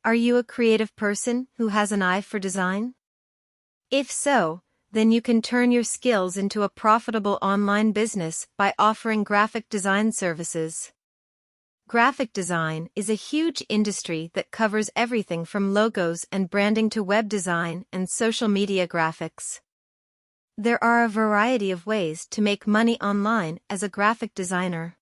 Are you a creative person who has an eye for design? If so, then you can turn your skills into a profitable online business by offering graphic design services. Graphic design is a huge industry that covers everything from logos and branding to web design and social media graphics. There are a variety of ways to make money online as a graphic designer.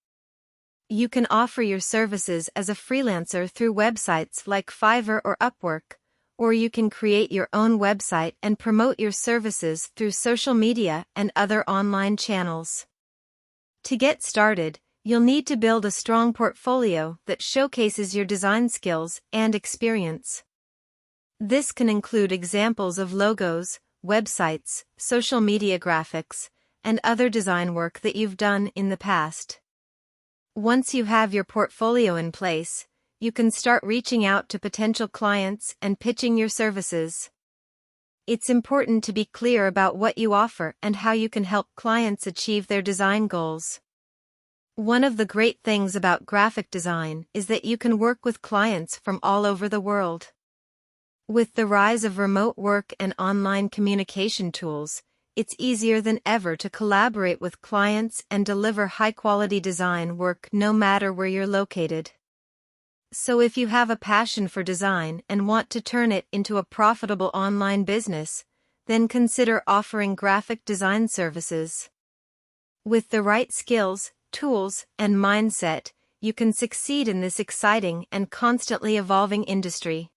You can offer your services as a freelancer through websites like Fiverr or Upwork, or you can create your own website and promote your services through social media and other online channels. To get started, you'll need to build a strong portfolio that showcases your design skills and experience. This can include examples of logos, websites, social media graphics, and other design work that you've done in the past. Once you have your portfolio in place, you can start reaching out to potential clients and pitching your services. It's important to be clear about what you offer and how you can help clients achieve their design goals. One of the great things about graphic design is that you can work with clients from all over the world. With the rise of remote work and online communication tools, it's easier than ever to collaborate with clients and deliver high-quality design work no matter where you're located. So if you have a passion for design and want to turn it into a profitable online business, then consider offering graphic design services. With the right skills, tools, and mindset, you can succeed in this exciting and constantly evolving industry.